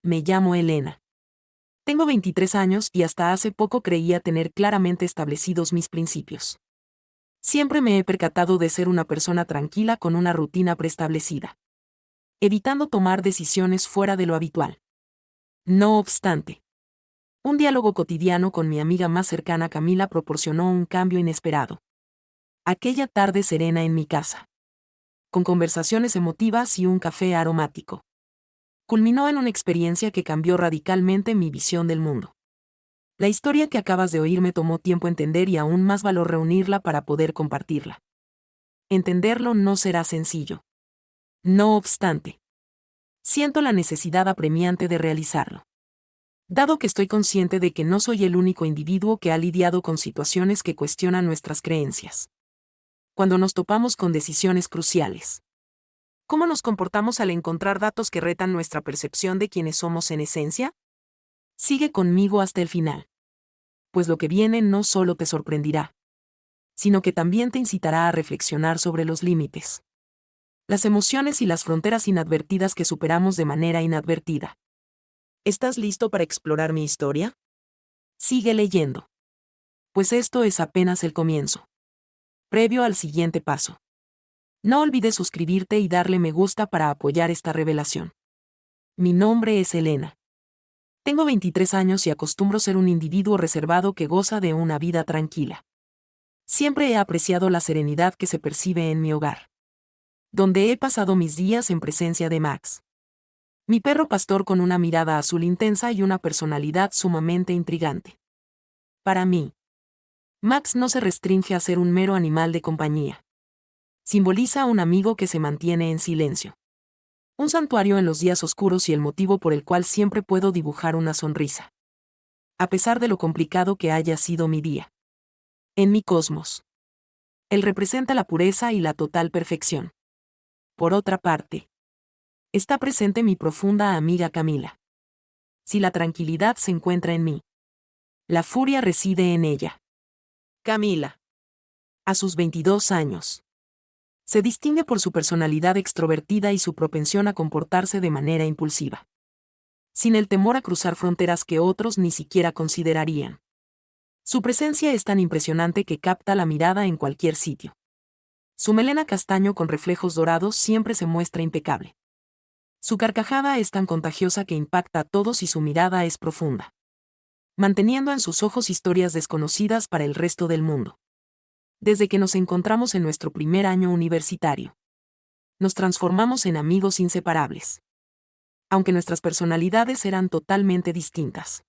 Me llamo Elena. Tengo 23 años y hasta hace poco creía tener claramente establecidos mis principios. Siempre me he percatado de ser una persona tranquila con una rutina preestablecida, evitando tomar decisiones fuera de lo habitual. No obstante, un diálogo cotidiano con mi amiga más cercana Camila proporcionó un cambio inesperado. Aquella tarde serena en mi casa, con conversaciones emotivas y un café aromático, culminó en una experiencia que cambió radicalmente mi visión del mundo. La historia que acabas de oír me tomó tiempo entender y aún más valor reunirla para poder compartirla. Entenderlo no será sencillo. No obstante, siento la necesidad apremiante de realizarlo. Dado que estoy consciente de que no soy el único individuo que ha lidiado con situaciones que cuestionan nuestras creencias. Cuando nos topamos con decisiones cruciales. ¿Cómo nos comportamos al encontrar datos que retan nuestra percepción de quiénes somos en esencia? Sigue conmigo hasta el final. Pues lo que viene no solo te sorprenderá, sino que también te incitará a reflexionar sobre los límites, las emociones y las fronteras inadvertidas que superamos de manera inadvertida. ¿Estás listo para explorar mi historia? Sigue leyendo. Pues esto es apenas el comienzo. Previo al siguiente paso. No olvides suscribirte y darle me gusta para apoyar esta revelación. Mi nombre es Elena. Tengo 23 años y acostumbro ser un individuo reservado que goza de una vida tranquila. Siempre he apreciado la serenidad que se percibe en mi hogar, donde he pasado mis días en presencia de Max. Mi perro pastor con una mirada azul intensa y una personalidad sumamente intrigante. Para mí, Max no se restringe a ser un mero animal de compañía. Simboliza un amigo que se mantiene en silencio. Un santuario en los días oscuros y el motivo por el cual siempre puedo dibujar una sonrisa. A pesar de lo complicado que haya sido mi día. En mi cosmos. Él representa la pureza y la total perfección. Por otra parte, está presente mi profunda amiga Camila. Si la tranquilidad se encuentra en mí, la furia reside en ella. Camila. A sus 22 años. Se distingue por su personalidad extrovertida y su propensión a comportarse de manera impulsiva, sin el temor a cruzar fronteras que otros ni siquiera considerarían. Su presencia es tan impresionante que capta la mirada en cualquier sitio. Su melena castaño con reflejos dorados siempre se muestra impecable. Su carcajada es tan contagiosa que impacta a todos y su mirada es profunda, manteniendo en sus ojos historias desconocidas para el resto del mundo. Desde que nos encontramos en nuestro primer año universitario, nos transformamos en amigos inseparables. Aunque nuestras personalidades eran totalmente distintas.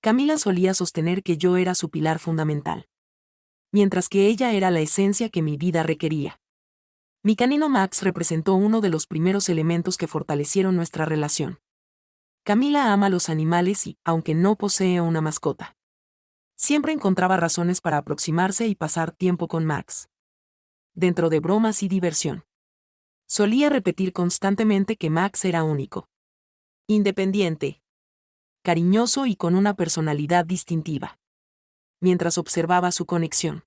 Camila solía sostener que yo era su pilar fundamental, mientras que ella era la esencia que mi vida requería. Mi canino Max representó uno de los primeros elementos que fortalecieron nuestra relación. Camila ama los animales y, aunque no posee una mascota, siempre encontraba razones para aproximarse y pasar tiempo con Max. Dentro de bromas y diversión. Solía repetir constantemente que Max era único, independiente, cariñoso y con una personalidad distintiva. Mientras observaba su conexión,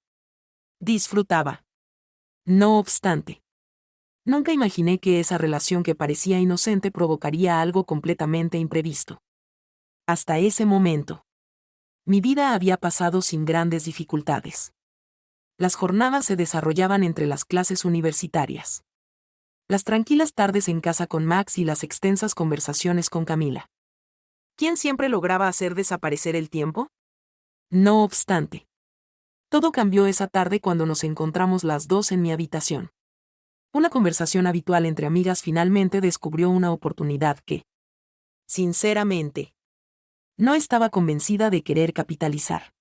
disfrutaba. No obstante, nunca imaginé que esa relación que parecía inocente provocaría algo completamente imprevisto. Hasta ese momento, mi vida había pasado sin grandes dificultades. Las jornadas se desarrollaban entre las clases universitarias, las tranquilas tardes en casa con Max y las extensas conversaciones con Camila. ¿Quién siempre lograba hacer desaparecer el tiempo? No obstante, todo cambió esa tarde cuando nos encontramos las dos en mi habitación. Una conversación habitual entre amigas finalmente descubrió una oportunidad que, sinceramente, no estaba convencida de querer capitalizar.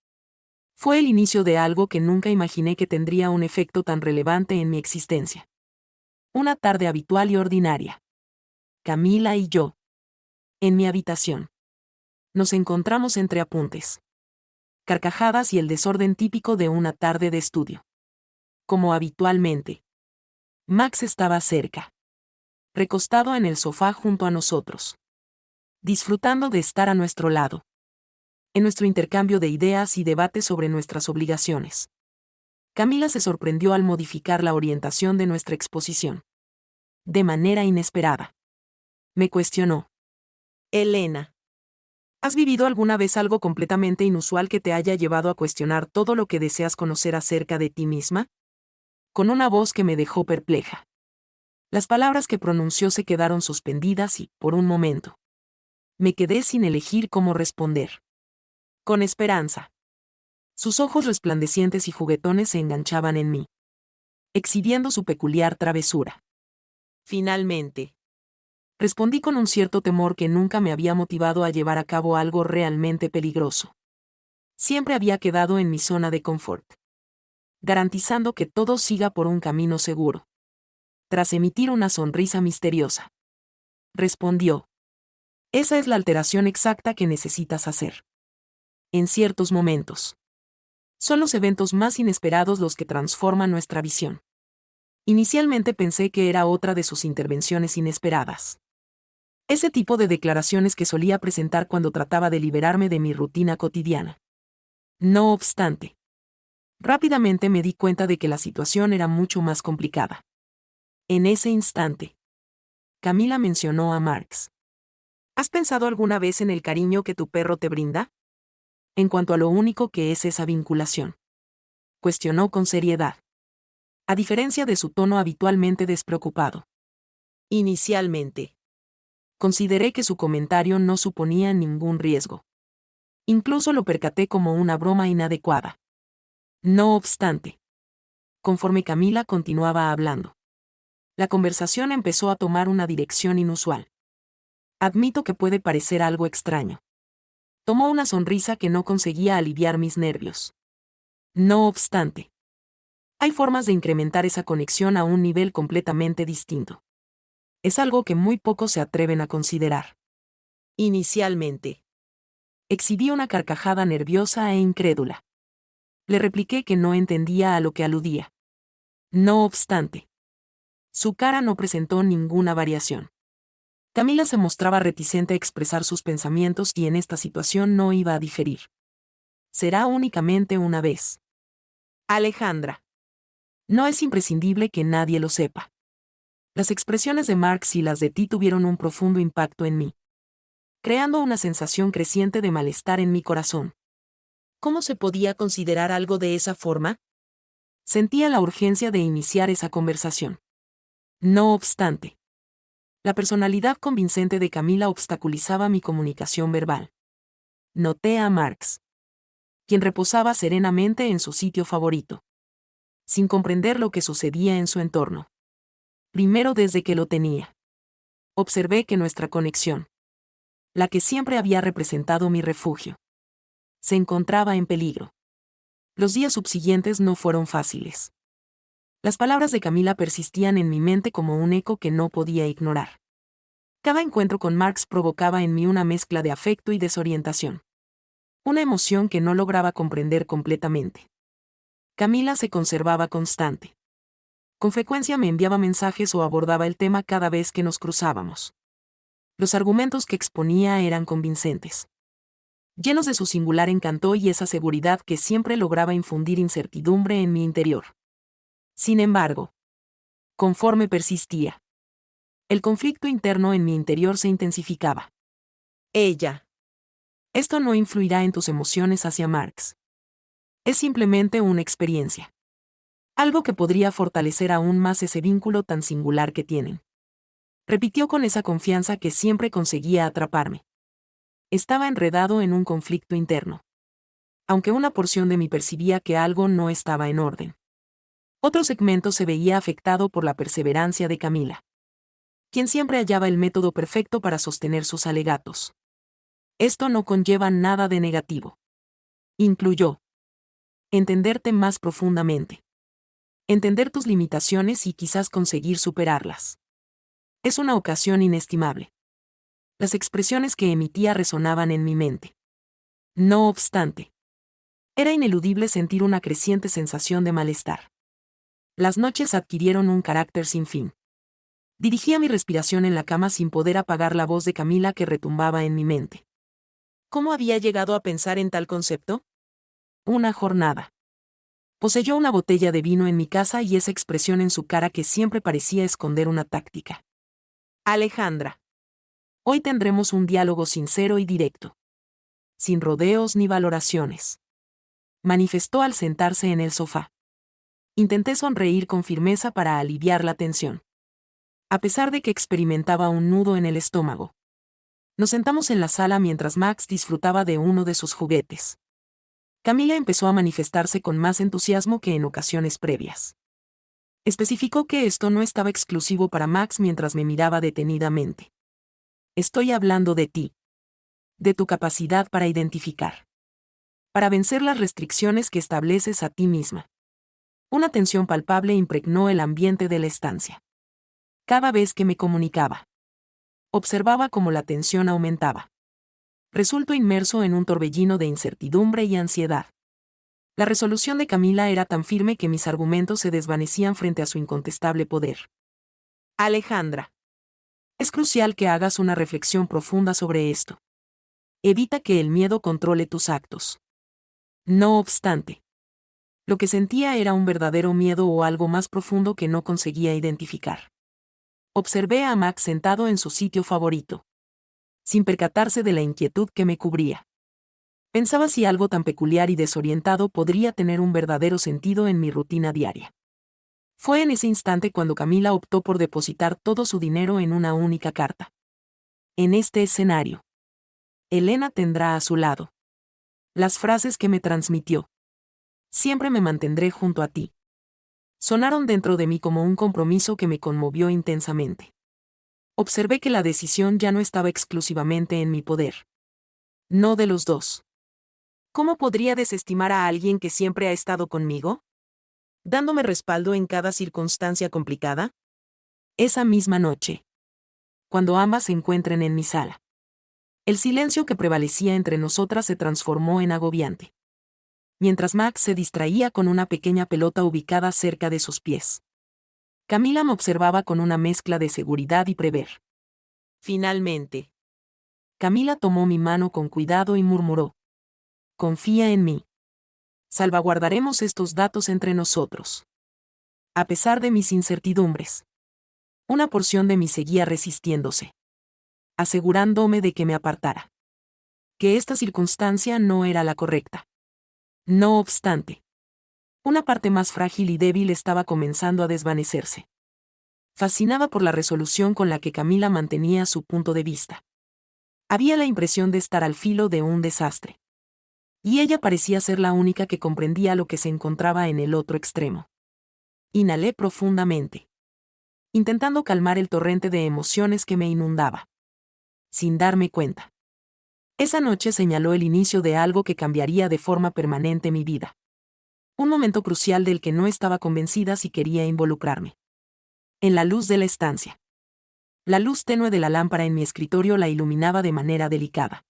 Fue el inicio de algo que nunca imaginé que tendría un efecto tan relevante en mi existencia. Una tarde habitual y ordinaria. Camila y yo. En mi habitación. Nos encontramos entre apuntes, carcajadas y el desorden típico de una tarde de estudio. Como habitualmente. Max estaba cerca, recostado en el sofá junto a nosotros, disfrutando de estar a nuestro lado, en nuestro intercambio de ideas y debate sobre nuestras obligaciones. Camila se sorprendió al modificar la orientación de nuestra exposición. De manera inesperada. Me cuestionó. Elena. ¿Has vivido alguna vez algo completamente inusual que te haya llevado a cuestionar todo lo que deseas conocer acerca de ti misma? Con una voz que me dejó perpleja. Las palabras que pronunció se quedaron suspendidas y, por un momento, me quedé sin elegir cómo responder. Con esperanza. Sus ojos resplandecientes y juguetones se enganchaban en mí, exhibiendo su peculiar travesura. Finalmente, respondí con un cierto temor que nunca me había motivado a llevar a cabo algo realmente peligroso. Siempre había quedado en mi zona de confort, garantizando que todo siga por un camino seguro. Tras emitir una sonrisa misteriosa, respondió: esa es la alteración exacta que necesitas hacer. En ciertos momentos, son los eventos más inesperados los que transforman nuestra visión. Inicialmente pensé que era otra de sus intervenciones inesperadas. Ese tipo de declaraciones que solía presentar cuando trataba de liberarme de mi rutina cotidiana. No obstante, rápidamente me di cuenta de que la situación era mucho más complicada. En ese instante, Camila mencionó a Marx. ¿Has pensado alguna vez en el cariño que tu perro te brinda? En cuanto a lo único que es esa vinculación. Cuestionó con seriedad, a diferencia de su tono habitualmente despreocupado. Inicialmente, consideré que su comentario no suponía ningún riesgo. Incluso lo percaté como una broma inadecuada. No obstante, conforme Camila continuaba hablando, la conversación empezó a tomar una dirección inusual. Admito que puede parecer algo extraño. Tomó una sonrisa que no conseguía aliviar mis nervios. No obstante, hay formas de incrementar esa conexión a un nivel completamente distinto. Es algo que muy pocos se atreven a considerar. Inicialmente, exhibí una carcajada nerviosa e incrédula. Le repliqué que no entendía a lo que aludía. No obstante, su cara no presentó ninguna variación. Camila se mostraba reticente a expresar sus pensamientos y en esta situación no iba a diferir. Será únicamente una vez. Alejandra. No es imprescindible que nadie lo sepa. Las expresiones de Marx y las de ti tuvieron un profundo impacto en mí, creando una sensación creciente de malestar en mi corazón. ¿Cómo se podía considerar algo de esa forma? Sentía la urgencia de iniciar esa conversación. No obstante, la personalidad convincente de Camila obstaculizaba mi comunicación verbal. Noté a Marx, quien reposaba serenamente en su sitio favorito, sin comprender lo que sucedía en su entorno. Primero desde que lo tenía. Observé que nuestra conexión, la que siempre había representado mi refugio, se encontraba en peligro. Los días subsiguientes no fueron fáciles. Las palabras de Camila persistían en mi mente como un eco que no podía ignorar. Cada encuentro con Marx provocaba en mí una mezcla de afecto y desorientación. Una emoción que no lograba comprender completamente. Camila se conservaba constante. Con frecuencia me enviaba mensajes o abordaba el tema cada vez que nos cruzábamos. Los argumentos que exponía eran convincentes, llenos de su singular encanto y esa seguridad que siempre lograba infundir incertidumbre en mi interior. Sin embargo, conforme persistía, el conflicto interno en mi interior se intensificaba. Ella. Esto no influirá en tus emociones hacia Marx. Es simplemente una experiencia. Algo que podría fortalecer aún más ese vínculo tan singular que tienen. Repitió con esa confianza que siempre conseguía atraparme. Estaba enredado en un conflicto interno. Aunque una porción de mí percibía que algo no estaba en orden. Otro segmento se veía afectado por la perseverancia de Camila, quien siempre hallaba el método perfecto para sostener sus alegatos. Esto no conlleva nada de negativo. Incluyó entenderte más profundamente. Entender tus limitaciones y quizás conseguir superarlas. Es una ocasión inestimable. Las expresiones que emitía resonaban en mi mente. No obstante, era ineludible sentir una creciente sensación de malestar. Las noches adquirieron un carácter sin fin. Dirigía mi respiración en la cama sin poder apagar la voz de Camila que retumbaba en mi mente. ¿Cómo había llegado a pensar en tal concepto? Una jornada. Poseyó una botella de vino en mi casa y esa expresión en su cara que siempre parecía esconder una táctica. Alejandra. Hoy tendremos un diálogo sincero y directo. Sin rodeos ni valoraciones. Manifestó al sentarse en el sofá. Intenté sonreír con firmeza para aliviar la tensión. A pesar de que experimentaba un nudo en el estómago. Nos sentamos en la sala mientras Max disfrutaba de uno de sus juguetes. Camila empezó a manifestarse con más entusiasmo que en ocasiones previas. Especificó que esto no estaba exclusivo para Max mientras me miraba detenidamente. Estoy hablando de ti. De tu capacidad para identificar. Para vencer las restricciones que estableces a ti misma. Una tensión palpable impregnó el ambiente de la estancia. Cada vez que me comunicaba. Observaba cómo la tensión aumentaba. Resultó inmerso en un torbellino de incertidumbre y ansiedad. La resolución de Camila era tan firme que mis argumentos se desvanecían frente a su incontestable poder. Alejandra. Es crucial que hagas una reflexión profunda sobre esto. Evita que el miedo controle tus actos. No obstante, lo que sentía era un verdadero miedo o algo más profundo que no conseguía identificar. Observé a Max sentado en su sitio favorito, sin percatarse de la inquietud que me cubría. Pensaba si algo tan peculiar y desorientado podría tener un verdadero sentido en mi rutina diaria. Fue en ese instante cuando Camila optó por depositar todo su dinero en una única carta. En este escenario, Elena tendrá a su lado las frases que me transmitió. Siempre me mantendré junto a ti. Sonaron dentro de mí como un compromiso que me conmovió intensamente. Observé que la decisión ya no estaba exclusivamente en mi poder. No de los dos. ¿Cómo podría desestimar a alguien que siempre ha estado conmigo? ¿Dándome respaldo en cada circunstancia complicada? Esa misma noche. Cuando ambas se encuentren en mi sala. El silencio que prevalecía entre nosotras se transformó en agobiante. Mientras Max se distraía con una pequeña pelota ubicada cerca de sus pies. Camila me observaba con una mezcla de seguridad y prever. Finalmente. Camila tomó mi mano con cuidado y murmuró. Confía en mí. Salvaguardaremos estos datos entre nosotros. A pesar de mis incertidumbres. Una porción de mí seguía resistiéndose. Asegurándome de que me apartara. Que esta circunstancia no era la correcta. No obstante. Una parte más frágil y débil estaba comenzando a desvanecerse. Fascinada por la resolución con la que Camila mantenía su punto de vista. Había la impresión de estar al filo de un desastre. Y ella parecía ser la única que comprendía lo que se encontraba en el otro extremo. Inhalé profundamente. Intentando calmar el torrente de emociones que me inundaba. Sin darme cuenta. Esa noche señaló el inicio de algo que cambiaría de forma permanente mi vida. Un momento crucial del que no estaba convencida si quería involucrarme. En la luz de la estancia. La luz tenue de la lámpara en mi escritorio la iluminaba de manera delicada.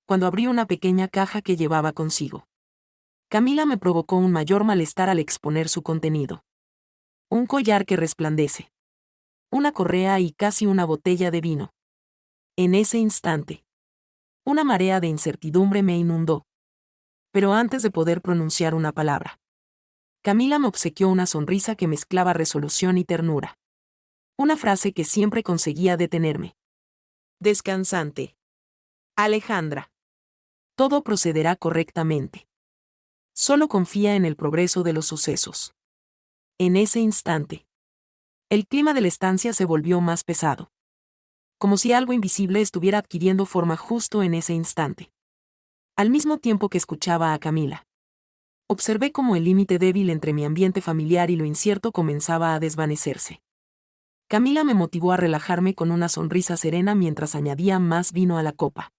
Cuando abrí una pequeña caja que llevaba consigo. Camila me provocó un mayor malestar al exponer su contenido. Un collar que resplandece. Una correa y casi una botella de vino. En ese instante. Una marea de incertidumbre me inundó. Pero antes de poder pronunciar una palabra. Camila me obsequió una sonrisa que mezclaba resolución y ternura. Una frase que siempre conseguía detenerme. Descansante. Alejandra. Todo procederá correctamente. Solo confía en el progreso de los sucesos. En ese instante. El clima de la estancia se volvió más pesado. Como si algo invisible estuviera adquiriendo forma justo en ese instante. Al mismo tiempo que escuchaba a Camila. Observé cómo el límite débil entre mi ambiente familiar y lo incierto comenzaba a desvanecerse. Camila me motivó a relajarme con una sonrisa serena mientras añadía más vino a la copa.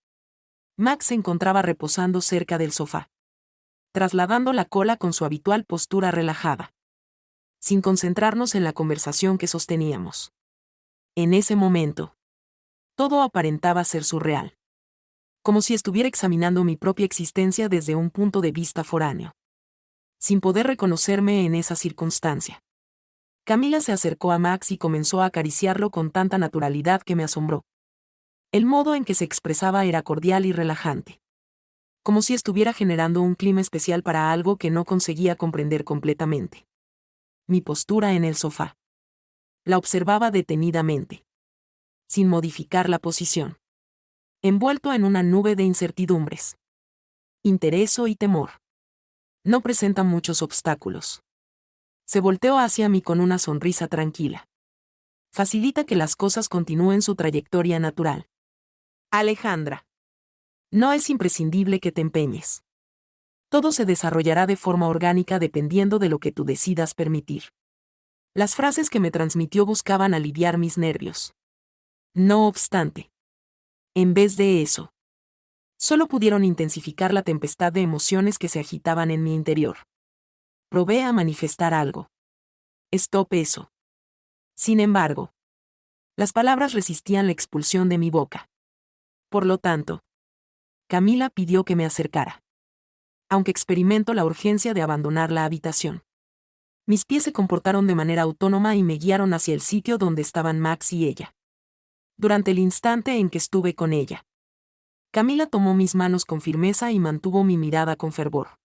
Max se encontraba reposando cerca del sofá. Trasladando la cola con su habitual postura relajada. Sin concentrarnos en la conversación que sosteníamos. En ese momento. Todo aparentaba ser surreal. Como si estuviera examinando mi propia existencia desde un punto de vista foráneo. Sin poder reconocerme en esa circunstancia. Camila se acercó a Max y comenzó a acariciarlo con tanta naturalidad que me asombró. El modo en que se expresaba era cordial y relajante. Como si estuviera generando un clima especial para algo que no conseguía comprender completamente. Mi postura en el sofá. La observaba detenidamente. sin modificar la posición. Envuelto en una nube de incertidumbres. Intereso y temor. No presenta muchos obstáculos. Se volteó hacia mí con una sonrisa tranquila. Facilita que las cosas continúen su trayectoria natural. Alejandra. No es imprescindible que te empeñes. Todo se desarrollará de forma orgánica dependiendo de lo que tú decidas permitir. Las frases que me transmitió buscaban aliviar mis nervios. No obstante, en vez de eso, solo pudieron intensificar la tempestad de emociones que se agitaban en mi interior. Probé a manifestar algo. Stop eso. Sin embargo, las palabras resistían la expulsión de mi boca. Por lo tanto, Camila pidió que me acercara. Aunque experimento la urgencia de abandonar la habitación. Mis pies se comportaron de manera autónoma y me guiaron hacia el sitio donde estaban Max y ella. Durante el instante en que estuve con ella, Camila tomó mis manos con firmeza y mantuvo mi mirada con fervor.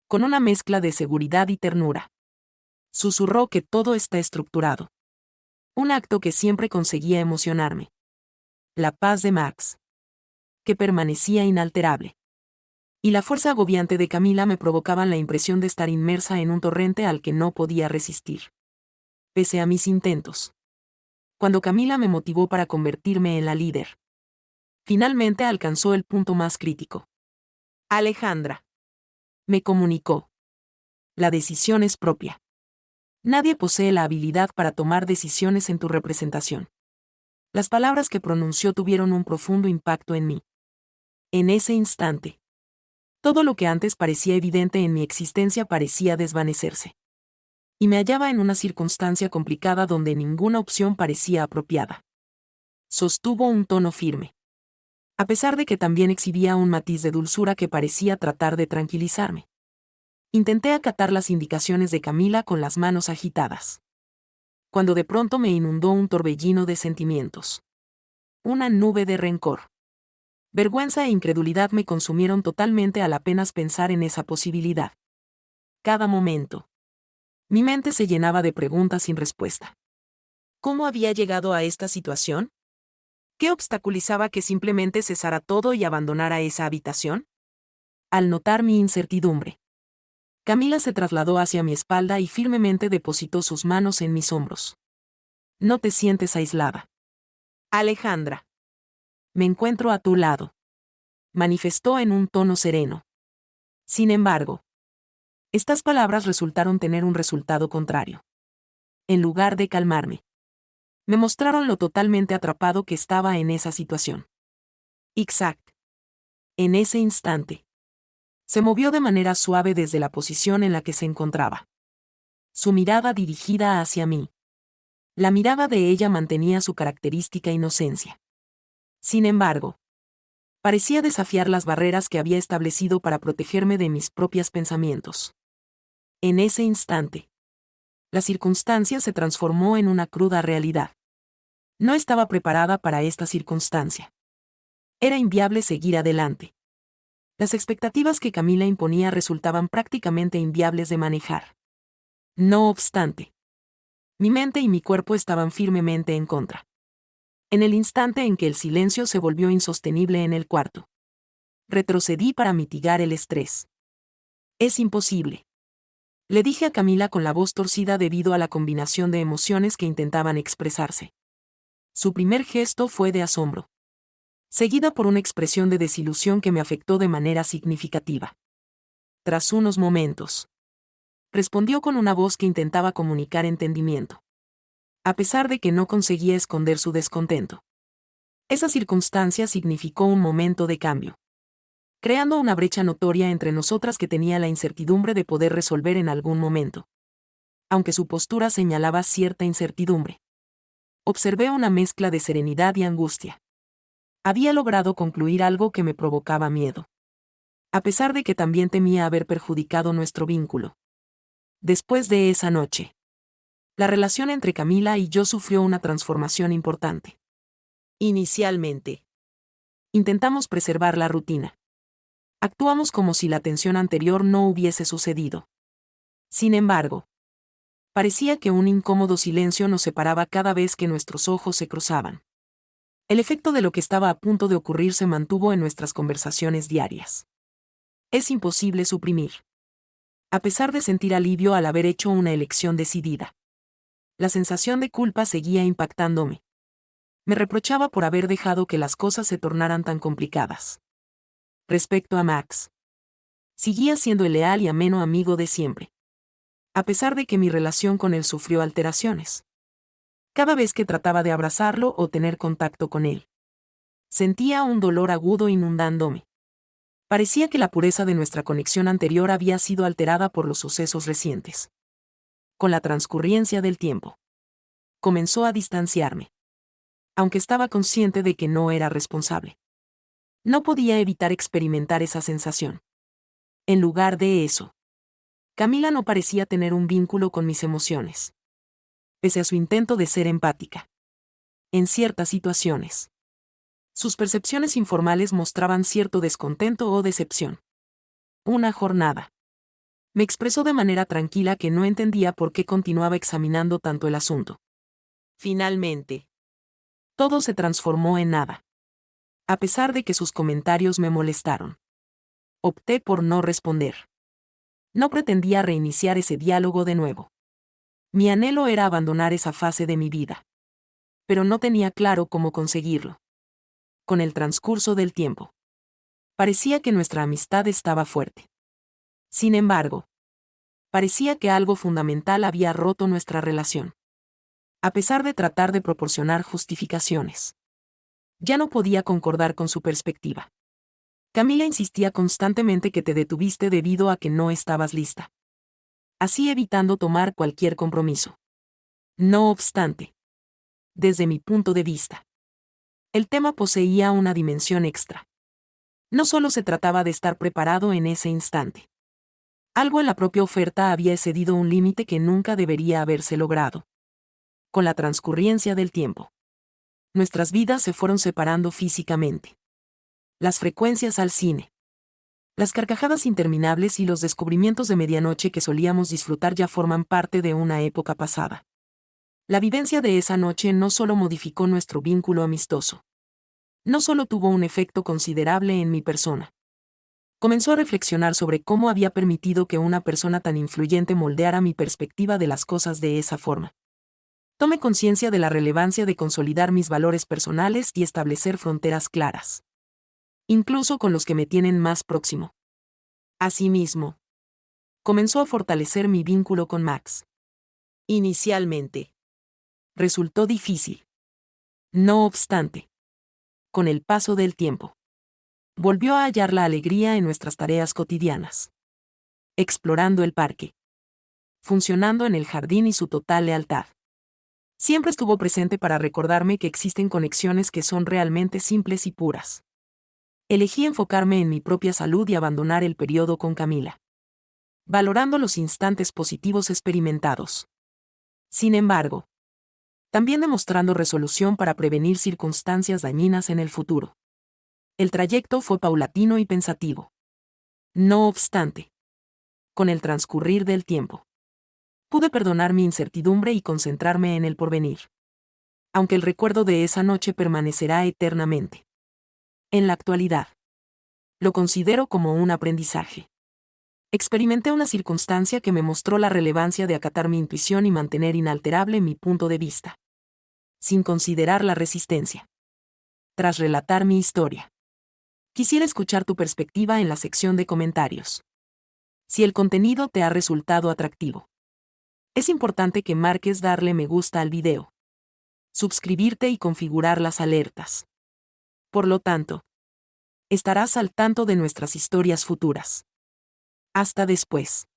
Con una mezcla de seguridad y ternura. Susurró que todo está estructurado. Un acto que siempre conseguía emocionarme. La paz de Max. Que permanecía inalterable. Y la fuerza agobiante de Camila me provocaban la impresión de estar inmersa en un torrente al que no podía resistir. Pese a mis intentos. Cuando Camila me motivó para convertirme en la líder. Finalmente alcanzó el punto más crítico. Alejandra. Me comunicó. La decisión es propia. Nadie posee la habilidad para tomar decisiones en tu representación. Las palabras que pronunció tuvieron un profundo impacto en mí. En ese instante. Todo lo que antes parecía evidente en mi existencia parecía desvanecerse. Y me hallaba en una circunstancia complicada donde ninguna opción parecía apropiada. Sostuvo un tono firme. A pesar de que también exhibía un matiz de dulzura que parecía tratar de tranquilizarme. Intenté acatar las indicaciones de Camila con las manos agitadas. Cuando de pronto me inundó un torbellino de sentimientos. Una nube de rencor. Vergüenza e incredulidad me consumieron totalmente al apenas pensar en esa posibilidad. Cada momento. Mi mente se llenaba de preguntas sin respuesta. ¿Cómo había llegado a esta situación? ¿Qué obstaculizaba que simplemente cesara todo y abandonara esa habitación? Al notar mi incertidumbre, Camila se trasladó hacia mi espalda y firmemente depositó sus manos en mis hombros. No te sientes aislada. Alejandra. Me encuentro a tu lado. Manifestó en un tono sereno. Sin embargo, estas palabras resultaron tener un resultado contrario. En lugar de calmarme, me mostraron lo totalmente atrapado que estaba en esa situación. Exact. En ese instante, se movió de manera suave desde la posición en la que se encontraba. Su mirada dirigida hacia mí. La mirada de ella mantenía su característica inocencia. Sin embargo, parecía desafiar las barreras que había establecido para protegerme de mis propios pensamientos. En ese instante, la circunstancia se transformó en una cruda realidad. No estaba preparada para esta circunstancia. Era inviable seguir adelante. Las expectativas que Camila imponía resultaban prácticamente inviables de manejar. No obstante, mi mente y mi cuerpo estaban firmemente en contra. En el instante en que el silencio se volvió insostenible en el cuarto, retrocedí para mitigar el estrés. Es imposible. Le dije a Camila con la voz torcida debido a la combinación de emociones que intentaban expresarse. Su primer gesto fue de asombro, seguida por una expresión de desilusión que me afectó de manera significativa. Tras unos momentos, respondió con una voz que intentaba comunicar entendimiento. A pesar de que no conseguía esconder su descontento. Esa circunstancia significó un momento de cambio, creando una brecha notoria entre nosotras que tenía la incertidumbre de poder resolver en algún momento. Aunque su postura señalaba cierta incertidumbre. Observé una mezcla de serenidad y angustia. Había logrado concluir algo que me provocaba miedo. A pesar de que también temía haber perjudicado nuestro vínculo. Después de esa noche, la relación entre Camila y yo sufrió una transformación importante. Inicialmente, intentamos preservar la rutina. Actuamos como si la tensión anterior no hubiese sucedido. Sin embargo, parecía que un incómodo silencio nos separaba cada vez que nuestros ojos se cruzaban. El efecto de lo que estaba a punto de ocurrir se mantuvo en nuestras conversaciones diarias. Es imposible suprimir. A pesar de sentir alivio al haber hecho una elección decidida, la sensación de culpa seguía impactándome. Me reprochaba por haber dejado que las cosas se tornaran tan complicadas. Respecto a Max, seguía siendo el leal y ameno amigo de siempre. A pesar de que mi relación con él sufrió alteraciones. Cada vez que trataba de abrazarlo o tener contacto con él, sentía un dolor agudo inundándome. Parecía que la pureza de nuestra conexión anterior había sido alterada por los sucesos recientes. Con la transcurrencia del tiempo, comenzó a distanciarme. Aunque estaba consciente de que no era responsable. No podía evitar experimentar esa sensación. En lugar de eso, Camila no parecía tener un vínculo con mis emociones. Pese a su intento de ser empática. En ciertas situaciones, sus percepciones informales mostraban cierto descontento o decepción. Una jornada. Me expresó de manera tranquila que no entendía por qué continuaba examinando tanto el asunto. Finalmente, todo se transformó en nada. A pesar de que sus comentarios me molestaron. Opté por no responder. No pretendía reiniciar ese diálogo de nuevo. Mi anhelo era abandonar esa fase de mi vida. Pero no tenía claro cómo conseguirlo. Con el transcurso del tiempo, parecía que nuestra amistad estaba fuerte. Sin embargo, parecía que algo fundamental había roto nuestra relación. A pesar de tratar de proporcionar justificaciones, ya no podía concordar con su perspectiva. Camila insistía constantemente que te detuviste debido a que no estabas lista. Así evitando tomar cualquier compromiso. No obstante, desde mi punto de vista, el tema poseía una dimensión extra. No solo se trataba de estar preparado en ese instante. Algo en la propia oferta había excedido un límite que nunca debería haberse logrado. Con la transcurrencia del tiempo, nuestras vidas se fueron separando físicamente. Las frecuencias al cine, las carcajadas interminables y los descubrimientos de medianoche que solíamos disfrutar ya forman parte de una época pasada. La vivencia de esa noche no solo modificó nuestro vínculo amistoso. No solo tuvo un efecto considerable en mi persona. Comenzó a reflexionar sobre cómo había permitido que una persona tan influyente moldeara mi perspectiva de las cosas de esa forma. Tomé conciencia de la relevancia de consolidar mis valores personales y establecer fronteras claras. Incluso con los que me tienen más próximo. Asimismo, comenzó a fortalecer mi vínculo con Max. Inicialmente, resultó difícil. No obstante, con el paso del tiempo, volvió a hallar la alegría en nuestras tareas cotidianas. Explorando el parque. Funcionando en el jardín y su total lealtad. Siempre estuvo presente para recordarme que existen conexiones que son realmente simples y puras. Elegí enfocarme en mi propia salud y abandonar el periodo con Camila. Valorando los instantes positivos experimentados. Sin embargo, también demostrando resolución para prevenir circunstancias dañinas en el futuro. El trayecto fue paulatino y pensativo. No obstante, con el transcurrir del tiempo, pude perdonar mi incertidumbre y concentrarme en el porvenir. Aunque el recuerdo de esa noche permanecerá eternamente. En la actualidad, lo considero como un aprendizaje. Experimenté una circunstancia que me mostró la relevancia de acatar mi intuición y mantener inalterable mi punto de vista. Sin considerar la resistencia. Tras relatar mi historia, quisiera escuchar tu perspectiva en la sección de comentarios. Si el contenido te ha resultado atractivo, es importante que marques darle me gusta al video, suscribirte y configurar las alertas. Por lo tanto, estarás al tanto de nuestras historias futuras. Hasta después.